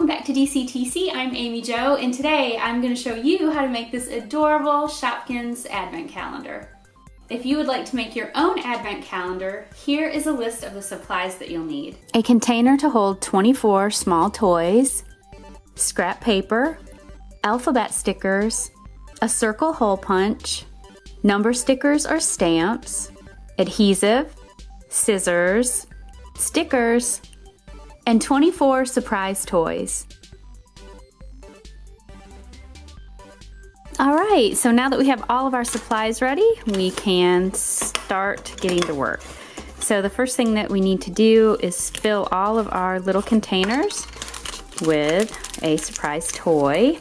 welcome back to DCTC. I'm Amy Jo, and today I'm going to show you how to make this adorable Shopkins advent calendar. If you would like to make your own advent calendar, here is a list of the supplies that you'll need. A container to hold 24 small toys, scrap paper, alphabet stickers, a circle hole punch, number stickers or stamps, adhesive, scissors, stickers, and 24 surprise toys. All right, so now that we have all of our supplies ready, we can start getting to work. So the first thing that we need to do is fill all of our little containers with a surprise toy.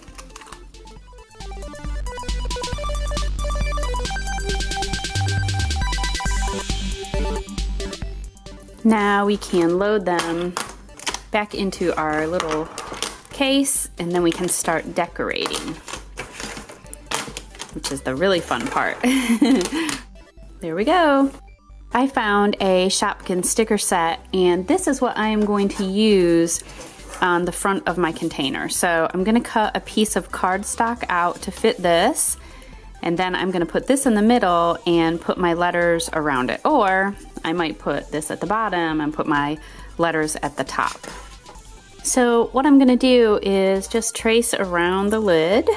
Now we can load them back into our little case, and then we can start decorating, which is the really fun part. There we go. I found a Shopkins sticker set, and this is what I am going to use on the front of my container. So I'm going to cut a piece of cardstock out to fit this, and then I'm going to put this in the middle and put my letters around it. Or I might put this at the bottom and put my letters at the top. So what I'm going to do is just trace around the lid.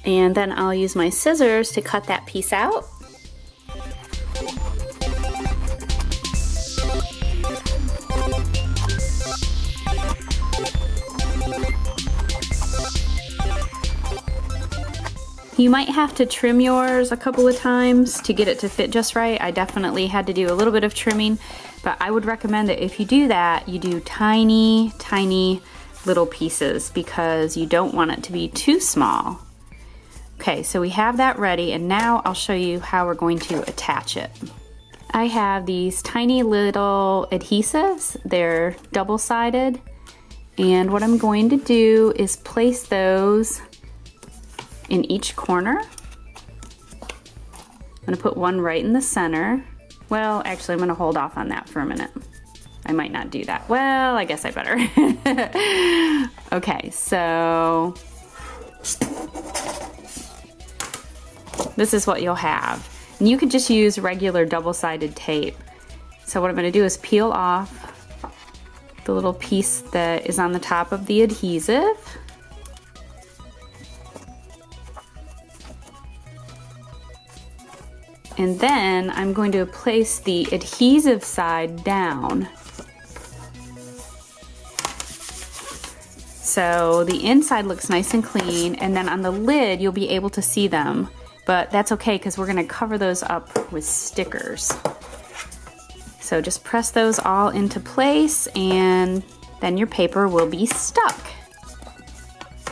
And then I'll use my scissors to cut that piece out. You might have to trim yours a couple of times to get it to fit just right. I definitely had to do a little bit of trimming, but I would recommend that if you do that, you do tiny, tiny little pieces because you don't want it to be too small. Okay, so we have that ready, and now I'll show you how we're going to attach it. I have these tiny little adhesives. They're double-sided, and what I'm going to do is place those in each corner. I'm gonna put one right in the center. Well, actually, I'm gonna hold off on that for a minute. I might not do that. Well, I guess I better. Okay, so this is what you'll have. And you could just use regular double-sided tape. So what I'm gonna do is peel off the little piece that is on the top of the adhesive. And then I'm going to place the adhesive side down. So the inside looks nice and clean, and then on the lid you'll be able to see them, but that's okay because we're going to cover those up with stickers. So just press those all into place, and then your paper will be stuck.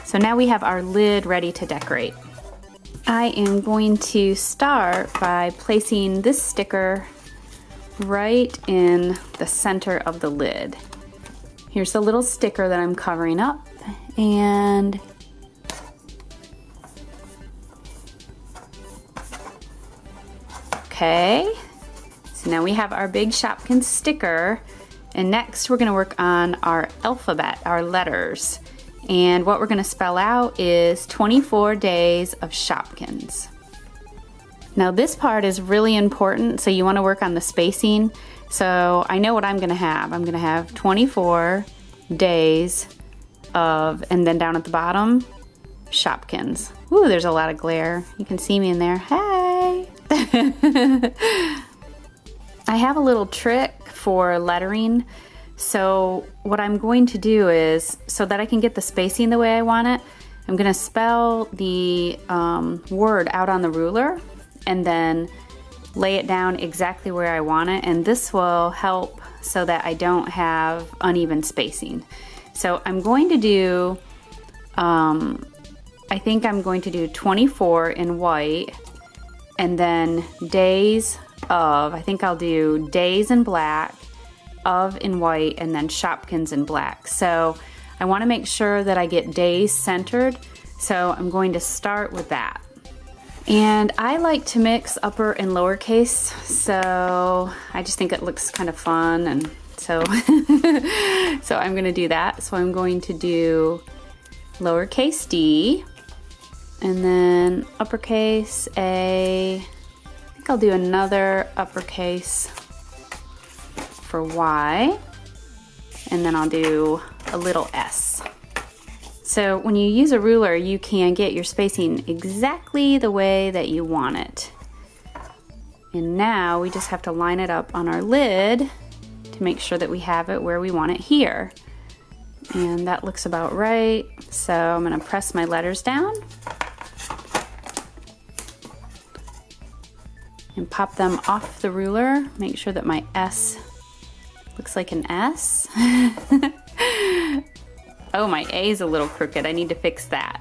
So now we have our lid ready to decorate. I am going to start by placing this sticker right in the center of the lid. Here's the little sticker that I'm covering up, and okay, so now we have our big Shopkins sticker, and next we're going to work on our alphabet, our letters. And what we're going to spell out is 24 days of Shopkins. Now this part is really important, so you want to work on the spacing. So I know what I'm going to have. I'm going to have 24 days of, and then down at the bottom, Shopkins. Ooh, there's a lot of glare. You can see me in there. Hey! I have a little trick for lettering. So what I'm going to do is, so that I can get the spacing the way I want it, I'm going to spell the word out on the ruler and then lay it down exactly where I want it, and this will help so that I don't have uneven spacing. So I'm going to do, I think I'm going to do 24 in white, and then days of, I think I'll do days in black, of in white, and then Shopkins in black. So I want to make sure that I get days centered, so I'm going to start with that. And I like to mix upper and lowercase, so I just think it looks kind of fun, and so so I'm going to do that. So I'm going to do lowercase d, and then uppercase A. I think I'll do another uppercase for Y, and then I'll do a little s. So when you use a ruler, you can get your spacing exactly the way that you want it. And now we just have to line it up on our lid to make sure that we have it where we want it here. And that looks about right. So I'm gonna press my letters down and pop them off the ruler. Make sure that my S looks like an S. Oh, my A is a little crooked. I need to fix that.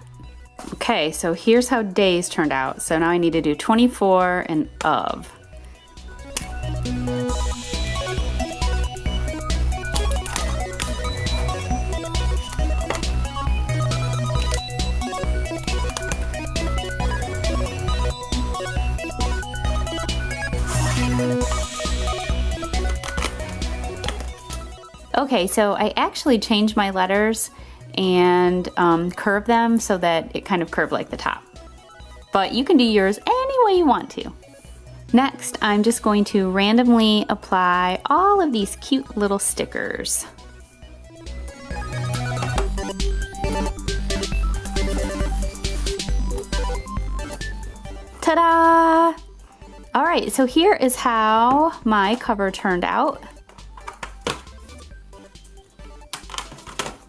Okay, so here's how days turned out. So now I need to do 24 and of. Okay, so I actually changed my letters and curve them so that it kind of curved like the top. But you can do yours any way you want to. Next, I'm just going to randomly apply all of these cute little stickers. Ta-da! All right, so here is how my cover turned out.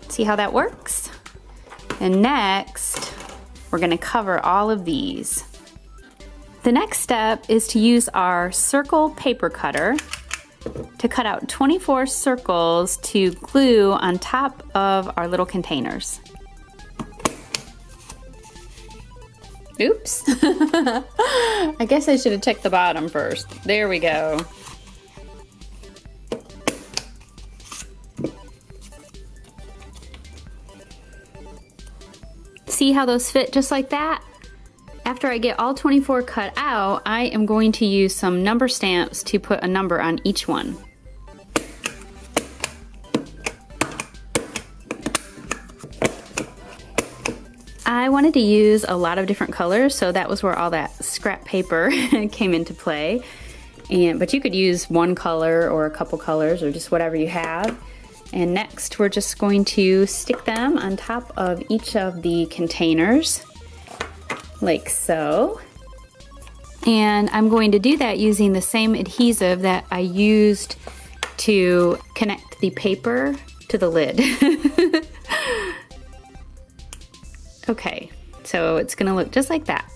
See how that works? And next, we're gonna cover all of these. The next step is to use our circle paper cutter to cut out 24 circles to glue on top of our little containers. Oops. I guess I should have checked the bottom first. There we go. See how those fit just like that? After I get all 24 cut out, I am going to use some number stamps to put a number on each one. I wanted to use a lot of different colors, so that was where all that scrap paper came into play. But you could use one color or a couple colors or just whatever you have. And next, we're just going to stick them on top of each of the containers, like so. And I'm going to do that using the same adhesive that I used to connect the paper to the lid. Okay, so it's gonna look just like that.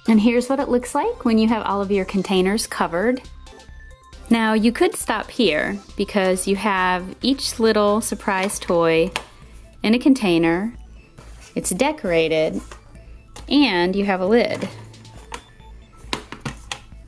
And here's what it looks like when you have all of your containers covered. Now you could stop here because you have each little surprise toy in a container, it's decorated, and you have a lid.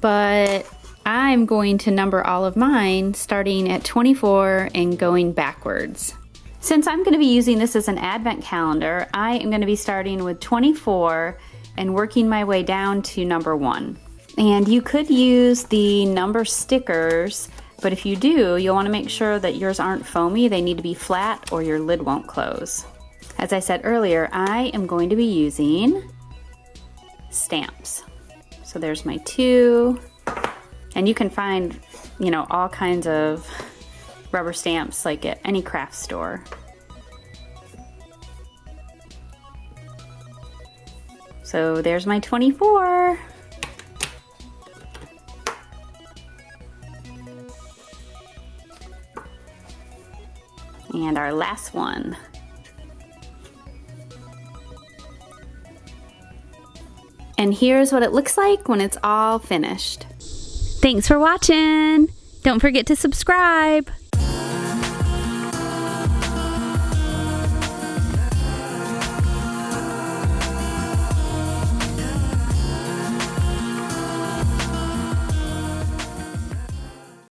But I'm going to number all of mine starting at 24 and going backwards. Since I'm going to be using this as an advent calendar, I am going to be starting with 24 and working my way down to number 1. And you could use the number stickers, but if you do, you'll want to make sure that yours aren't foamy. They need to be flat or your lid won't close. As I said earlier, I am going to be using stamps. So there's my 2, and you can find, you know, all kinds of rubber stamps like at any craft store. So there's my 24. And our last one. And here's what it looks like when it's all finished. Thanks for watching. Don't forget to subscribe.